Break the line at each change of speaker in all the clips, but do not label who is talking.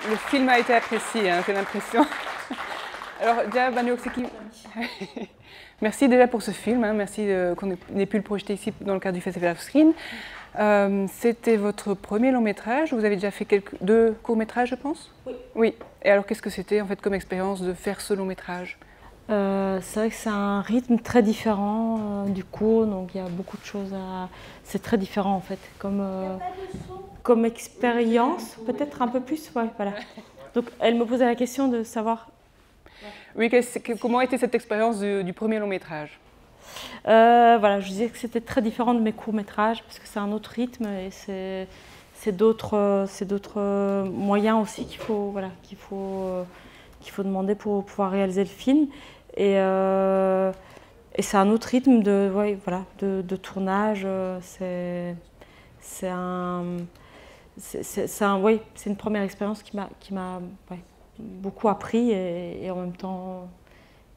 Le film a été apprécié, hein, j'ai l'impression. Alors, Dia Baniouaxiki, merci déjà pour ce film, hein, merci qu'on ait pu le projeter ici dans le cadre du Festival of Screen. C'était votre premier long métrage, vous avez déjà fait deux courts-métrages, je pense?
Oui.
Oui. Et alors, qu'est-ce que c'était en fait comme expérience de faire ce long métrage?
C'est vrai que c'est un rythme très différent du cours, donc il y a beaucoup de choses à... C'est très différent en fait, comme expérience, peut-être un peu plus, ouais, voilà. Donc elle me posait la question de savoir...
Oui, comment était cette expérience du premier long métrage?
Voilà, je disais que c'était très différent de mes courts-métrages, parce que c'est un autre rythme et c'est d'autres moyens aussi qu'il faut, voilà, qu'il faut demander pour pouvoir réaliser le film. Et c'est un autre rythme ouais, voilà, de tournage. C'est une première expérience qui m'a ouais, beaucoup appris et en même temps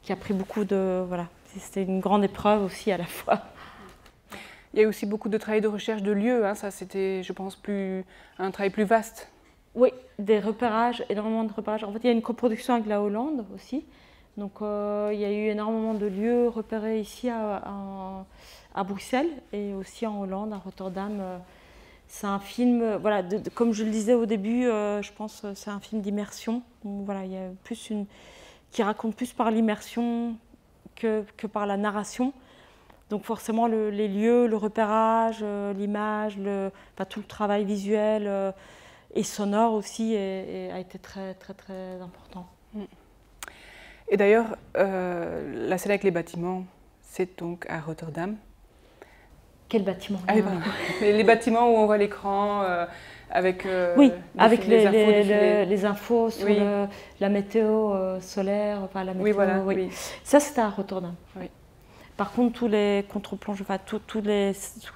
qui a pris beaucoup de... Voilà, c'était une grande épreuve aussi à la fois.
Il y a aussi beaucoup de travail de recherche de lieux, hein, ça c'était, je pense, un travail plus vaste.
Oui, des repérages, énormément de repérages. En fait, il y a une coproduction avec la Hollande aussi. Donc, il y a eu énormément de lieux repérés ici à Bruxelles et aussi en Hollande, à Rotterdam. C'est un film, voilà, comme je le disais au début, je pense que c'est un film d'immersion. Voilà, il y a qui raconte plus par l'immersion que par la narration. Donc forcément, les lieux, le repérage, l'image, tout le travail visuel et sonore aussi a été très, très, très important.
Et d'ailleurs, la scène avec les bâtiments, c'est donc à Rotterdam.
Quel bâtiment?
Ah, les bâtiments où on voit l'écran avec,
oui, avec les infos sur
oui.
La météo solaire, enfin la météo,
oui, voilà,
oui.
Oui.
Ça, c'était à Rotterdam.
Oui.
Par contre, tous les contre-plans, enfin, tous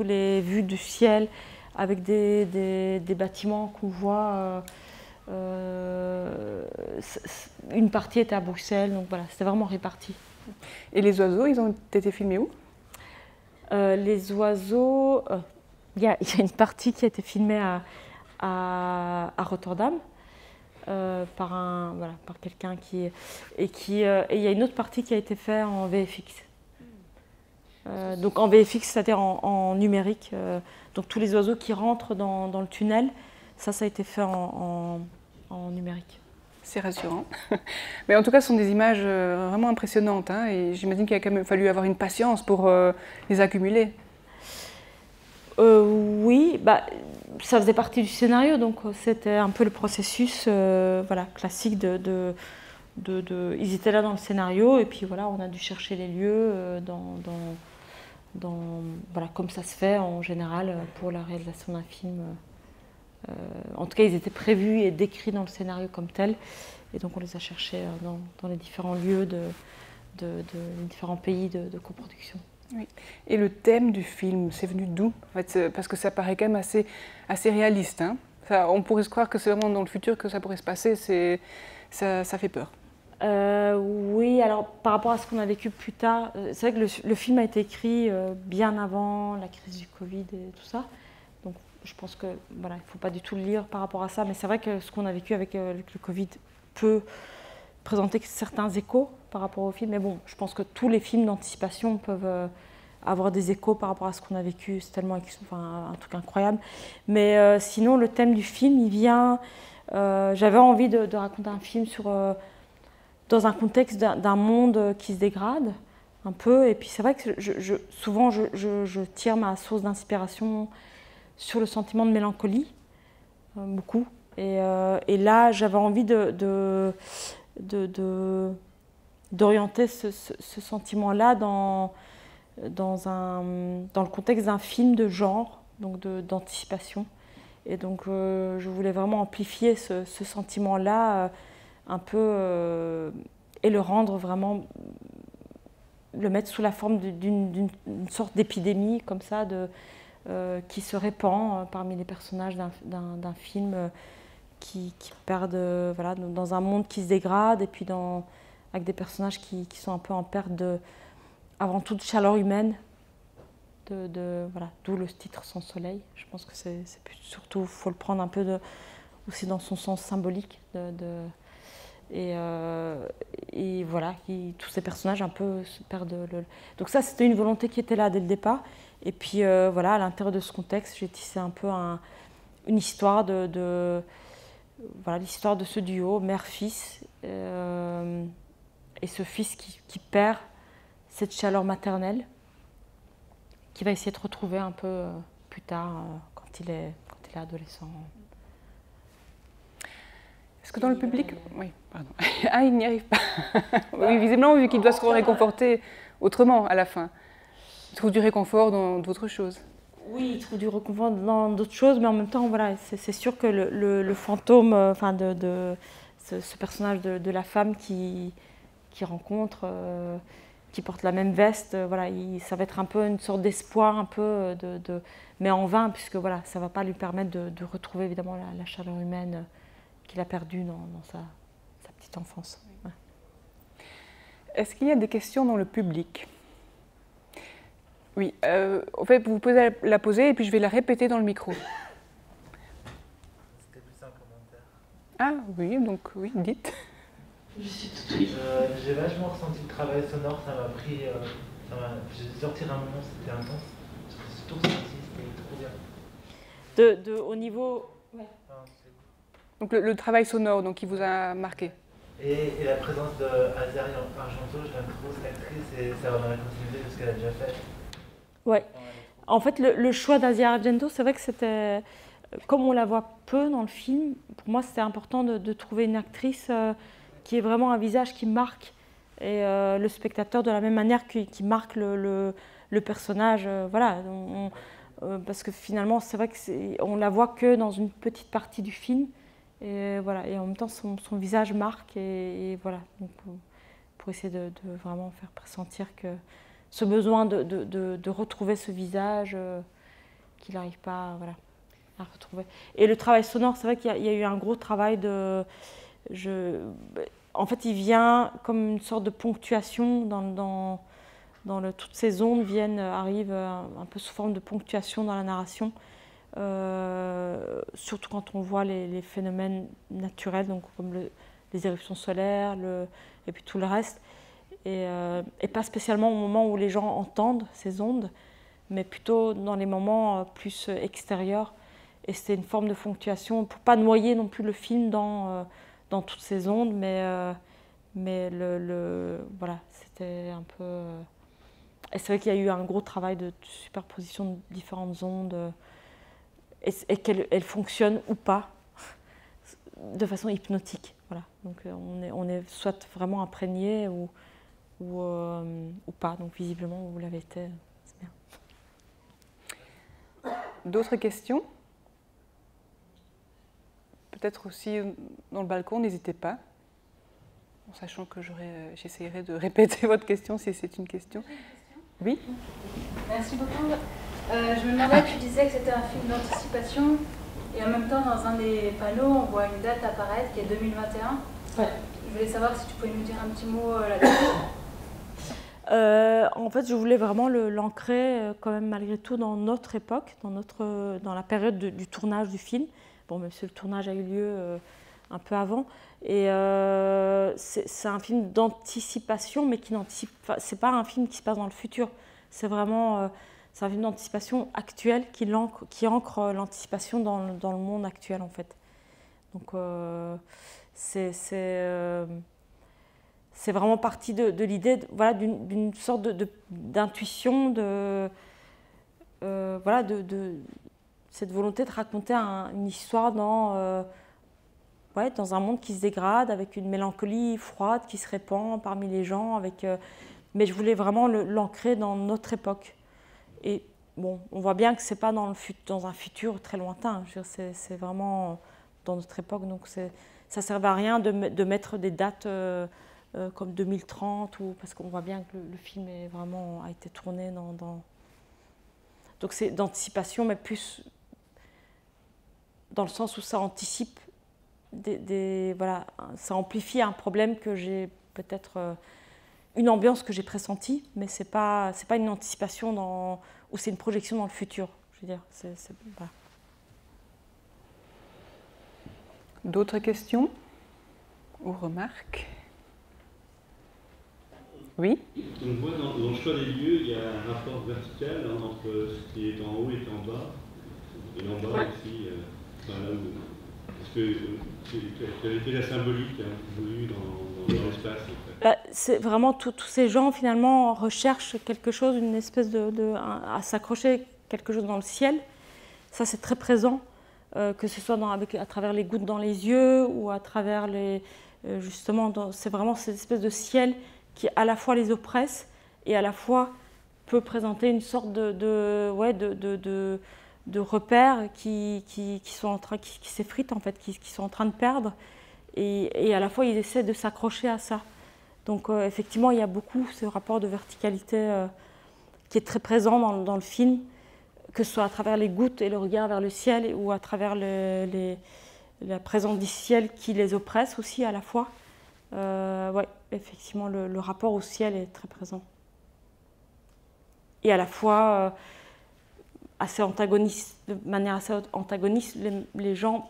les vues du ciel avec des bâtiments qu'on voit, une partie était à Bruxelles, donc voilà, c'était vraiment réparti.
Et les oiseaux, ils ont été filmés où?
Les oiseaux, il y a une partie qui a été filmée à Rotterdam par quelqu'un et il y a une autre partie qui a été faite en VFX. Donc en VFX, c'est-à-dire en numérique. Donc tous les oiseaux qui rentrent dans le tunnel, ça a été fait en numérique.
C'est rassurant. Mais en tout cas, ce sont des images vraiment impressionnantes. Hein, et j'imagine qu'il a quand même fallu avoir une patience pour les accumuler.
Oui, ça faisait partie du scénario. Donc c'était un peu le processus voilà, classique ils étaient là dans le scénario. Et puis voilà, on a dû chercher les lieux voilà, comme ça se fait en général pour la réalisation d'un film. En tout cas, ils étaient prévus et décrits dans le scénario comme tel. Et donc, on les a cherchés dans les différents lieux les différents pays de coproduction.
Oui. Et le thème du film, c'est venu d'où en fait, parce que ça paraît quand même assez réaliste. Hein. On pourrait se croire que c'est vraiment dans le futur que ça pourrait se passer. Ça fait peur.
Oui, alors par rapport à ce qu'on a vécu plus tard, c'est vrai que le film a été écrit bien avant la crise du Covid et tout ça. Donc je pense que voilà, il ne faut pas du tout le lire par rapport à ça. Mais c'est vrai que ce qu'on a vécu avec le Covid peut présenter certains échos par rapport au film. Mais bon, je pense que tous les films d'anticipation peuvent avoir des échos par rapport à ce qu'on a vécu. C'est tellement un truc incroyable. Mais sinon, le thème du film, il vient... J'avais envie de raconter un film dans un contexte d'un monde qui se dégrade un peu. Et puis c'est vrai que souvent, je tire ma source d'inspiration sur le sentiment de mélancolie, beaucoup. Et là, j'avais envie d'orienter ce sentiment-là dans le contexte d'un film de genre, donc d'anticipation. Et donc, je voulais vraiment amplifier ce sentiment-là un peu et le rendre vraiment, le mettre sous la forme d'une sorte d'épidémie comme ça, qui se répand parmi les personnages d'un film qui perdent, voilà, dans un monde qui se dégrade et puis avec des personnages qui sont un peu en perte avant tout de chaleur humaine, voilà, d'où le titre Sans soleil. Je pense que c'est surtout, il faut le prendre un peu aussi dans son sens symbolique. Et voilà, tous ces personnages un peu se perdent. Donc ça, c'était une volonté qui était là dès le départ. Et puis voilà, à l'intérieur de ce contexte, j'ai tissé un peu une histoire voilà, l'histoire de ce duo, mère-fils, et ce fils qui perd cette chaleur maternelle, qui va essayer de retrouver un peu plus tard, quand il est adolescent.
Est-ce que dans le public... Oui, pardon. Ah, il n'y arrive pas. Oui, visiblement, vu qu'il doit se réconforter autrement à la fin. Il trouve du réconfort dans d'autres choses.
Oui, il trouve du réconfort dans d'autres choses, mais en même temps, voilà, c'est sûr que le fantôme, enfin ce personnage de la femme qui rencontre, qui porte la même veste, voilà, ça va être un peu une sorte d'espoir, un peu mais en vain, puisque voilà, ça ne va pas lui permettre de retrouver évidemment la chaleur humaine qu'il a perdue dans sa petite enfance. Ouais.
Est-ce qu'il y a des questions dans le public? Oui, en fait, vous pouvez la poser et puis je vais la répéter dans le micro.
C'était plus un commentaire.
Ah oui, donc oui, dites.
J'ai vachement ressenti le travail sonore, ça m'a pris. J'ai sorti un moment, c'était intense. J'ai tout ressenti, c'était trop bien.
Au niveau. Ouais.
Donc le travail sonore donc, qui vous a marqué.
Et la présence d'Asia Argento, je l'aime trop cette actrice et ça va dans la continuité de ce qu'elle a déjà fait.
Ouais. En fait, le choix d'Asia Argento, c'est vrai que c'était. Comme on la voit peu dans le film, pour moi c'était important de trouver une actrice qui ait vraiment un visage qui marque et le spectateur de la même manière qui marque le personnage. Voilà. Parce que finalement, c'est vrai qu'on la voit que dans une petite partie du film. Et, voilà, et en même temps, son visage marque. Et voilà, donc pour essayer de vraiment faire pressentir que ce besoin de retrouver ce visage qu'il n'arrive pas voilà, à retrouver. Et le travail sonore, c'est vrai qu'il y a eu un gros travail en fait, il vient comme une sorte de ponctuation toutes ces ondes arrivent un peu sous forme de ponctuation dans la narration. Surtout quand on voit les phénomènes naturels, donc comme les éruptions solaires et puis tout le reste, et pas spécialement au moment où les gens entendent ces ondes, mais plutôt dans les moments plus extérieurs. Et c'était une forme de ponctuation pour pas noyer non plus le film dans toutes ces ondes, mais voilà, c'était un peu. Et c'est vrai qu'il y a eu un gros travail de superposition de différentes ondes. Et qu'elle fonctionne ou pas de façon hypnotique. Voilà. Donc on est soit vraiment imprégné ou pas. Donc visiblement, vous l'avez été. C'est bien.
D'autres questions? Peut-être aussi dans le balcon, n'hésitez pas. En sachant que j'essaierai de répéter votre question si c'est une question. Oui?
Merci beaucoup. Je me demandais, tu disais que c'était un film d'anticipation et en même temps, dans un des panneaux, on voit une date apparaître qui est 2021.
Ouais.
Je voulais savoir si tu pouvais nous dire un petit mot là-dessus.
En fait, je voulais vraiment l'ancrer quand même malgré tout dans notre époque, dans la période du tournage du film. Bon, même si le tournage a eu lieu un peu avant. Et c'est un film d'anticipation, mais qui n'anticipe pas. C'est pas un film qui se passe dans le futur. C'est vraiment... c'est un film d'anticipation actuel qui ancre l'anticipation dans le monde actuel, en fait. Donc, c'est vraiment parti de l'idée voilà, d'une sorte d'intuition, voilà, cette volonté de raconter une histoire dans un monde qui se dégrade, avec une mélancolie froide qui se répand parmi les gens. Mais je voulais vraiment l'ancrer dans notre époque. Et bon, on voit bien que ce n'est pas dans un futur très lointain. C'est vraiment dans notre époque. Donc ça ne servait à rien de mettre des dates comme 2030, parce qu'on voit bien que le film a été tourné dans... Donc c'est d'anticipation, mais plus dans le sens où ça anticipe, voilà, ça amplifie un problème que j'ai peut-être... une ambiance que j'ai pressentie, mais ce n'est pas une anticipation ou c'est une projection dans le futur. Je veux dire, voilà.
D'autres questions ou remarques? Oui?
On voit dans le choix des lieux, il y a un rapport vertical entre ce qui est en haut et en bas. Et en bas aussi, enfin, là où, quelle était la symbolique voulue dans l'espace en fait.
C'est vraiment tous ces gens finalement recherchent quelque chose, une espèce à s'accrocher quelque chose dans le ciel. Ça c'est très présent, que ce soit à travers les gouttes dans les yeux ou à travers justement, c'est vraiment cette espèce de ciel qui à la fois les oppresse et à la fois peut présenter une sorte de repères qui s'effritent en fait, qui sont en train de perdre, et à la fois ils essaient de s'accrocher à ça. Donc effectivement il y a beaucoup ce rapport de verticalité qui est très présent dans le film, que ce soit à travers les gouttes et le regard vers le ciel, ou à travers la présence du ciel qui les oppresse aussi à la fois. Ouais, effectivement, le rapport au ciel est très présent. Et à la fois, assez antagoniste, de manière assez antagoniste, les gens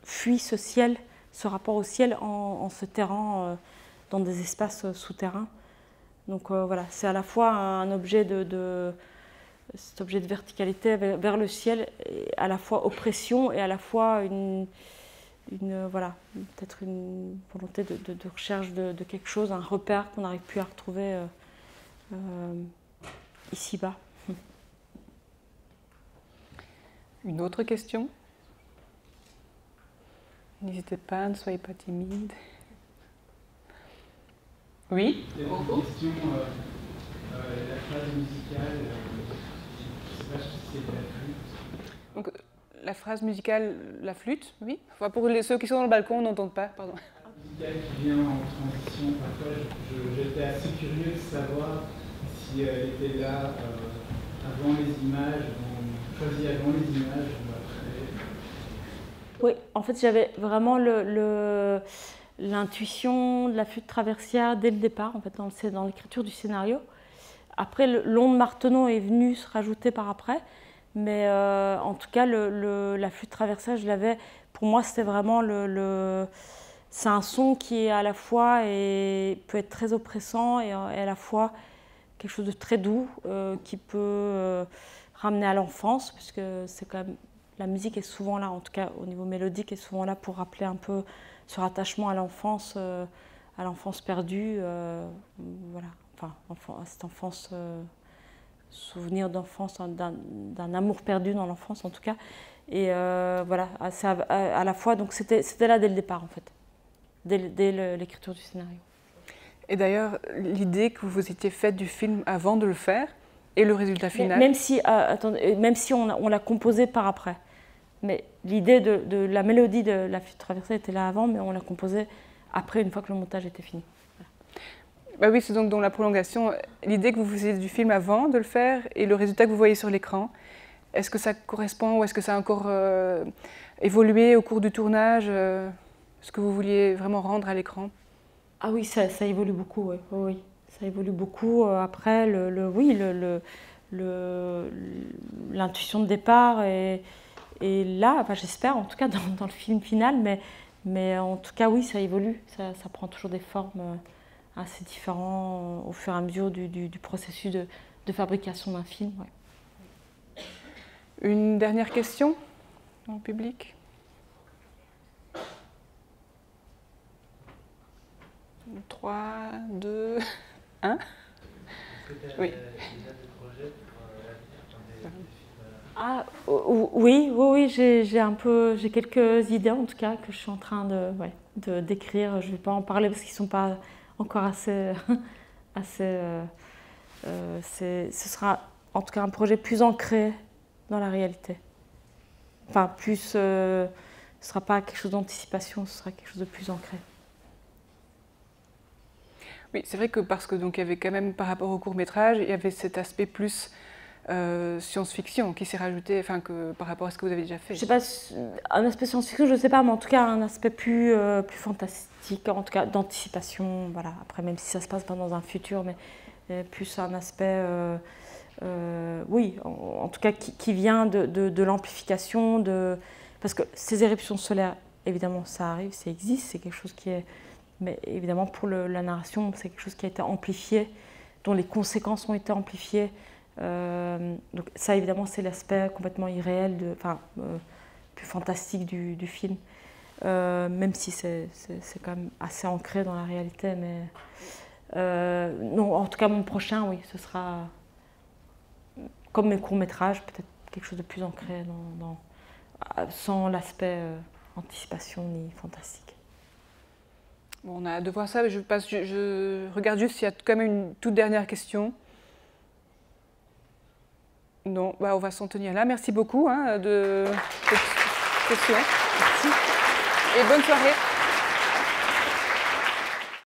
fuient ce ciel, ce rapport au ciel en se terrant dans des espaces souterrains. Donc voilà, c'est à la fois un objet cet objet de verticalité vers le ciel, et à la fois oppression et à la fois voilà, peut-être une volonté de recherche de quelque chose, un repère qu'on n'arrive plus à retrouver ici-bas.
Une autre question? N'hésitez pas, ne soyez pas timide. Oui?
Il y a une question, la phrase musicale, je ne sais pas si c'est de la flûte.
Donc, la phrase musicale, la flûte, oui. Enfin, pour ceux qui sont dans le balcon, on n'entend pas, pardon.
Musicale qui vient en transition, parfois j'étais assez curieux de savoir si elle était là avant les images, choisie avant les images ou après.
Oui, en fait j'avais vraiment l'intuition de la flûte traversière dès le départ, en fait, dans l'écriture du scénario. Après, l'onde Martenot est venue se rajouter par après, mais en tout cas, la flûte traversière, je l'avais. Pour moi, c'était vraiment c'est un son qui est à la fois peut être très oppressant et à la fois quelque chose de très doux qui peut ramener à l'enfance, puisque c'est quand même, la musique est souvent là, en tout cas au niveau mélodique, est souvent là pour rappeler un peu ce rattachement à l'enfance perdue, voilà, enfin à cette enfance, souvenir d'enfance, d'un amour perdu dans l'enfance en tout cas, et voilà, à la fois, donc c'était là dès le départ en fait, dès l'écriture du scénario.
Et d'ailleurs, l'idée que vous vous étiez faite du film avant de le faire et le résultat final.
Même si on l'a composé par après. Mais l'idée de la mélodie de la flûte traversée était là avant, mais on l'a composée après, une fois que le montage était fini. Voilà.
Bah oui, c'est donc dans la prolongation, l'idée que vous faisiez du film avant de le faire et le résultat que vous voyez sur l'écran, est-ce que ça correspond ou est-ce que ça a encore évolué au cours du tournage, ce que vous vouliez vraiment rendre à l'écran?
Ah oui, ça évolue beaucoup, oui. Oui. Ça évolue beaucoup. Après, l'intuition de départ est là, enfin, j'espère, en tout cas dans le film final, mais en tout cas, oui, ça évolue. Ça prend toujours des formes assez différentes au fur et à mesure du processus de fabrication d'un film. Ouais.
Une dernière question dans le public? 3, 2, 1.
Est-ce que tu as
Oui.
déjà des projets pour l'avenir,
Ah, oui, j'ai quelques idées en tout cas que je suis en train de d'écrire. Je ne vais pas en parler parce qu'ils ne sont pas encore assez ce sera en tout cas un projet plus ancré dans la réalité. Enfin, ce ne sera pas quelque chose d'anticipation, ce sera quelque chose de plus ancré.
Oui, c'est vrai que parce que donc il y avait quand même par rapport au court-métrage, il y avait cet aspect plus science-fiction qui s'est rajouté, enfin que par rapport à ce que vous avez déjà fait.
Je sais pas, un aspect science-fiction, je ne sais pas, mais en tout cas un aspect plus fantastique, en tout cas d'anticipation. Voilà. Après, même si ça se passe pas dans un futur, mais plus un aspect, oui, en tout cas qui vient de l'amplification, parce que ces éruptions solaires évidemment, ça arrive, ça existe, c'est quelque chose qui est... Mais évidemment, pour la narration, c'est quelque chose qui a été amplifié, dont les conséquences ont été amplifiées. Donc ça, évidemment, c'est l'aspect complètement irréel, plus fantastique du film. Même si c'est quand même assez ancré dans la réalité. Mais non, en tout cas, mon prochain, oui, ce sera, comme mes courts-métrages, peut-être quelque chose de plus ancré, sans l'aspect anticipation ni fantastique.
Bon, on a hâte de voir ça. Je regarde juste s'il y a quand même une toute dernière question. Non, bah on va s'en tenir là. Merci beaucoup de cette question. Merci. Et bonne soirée.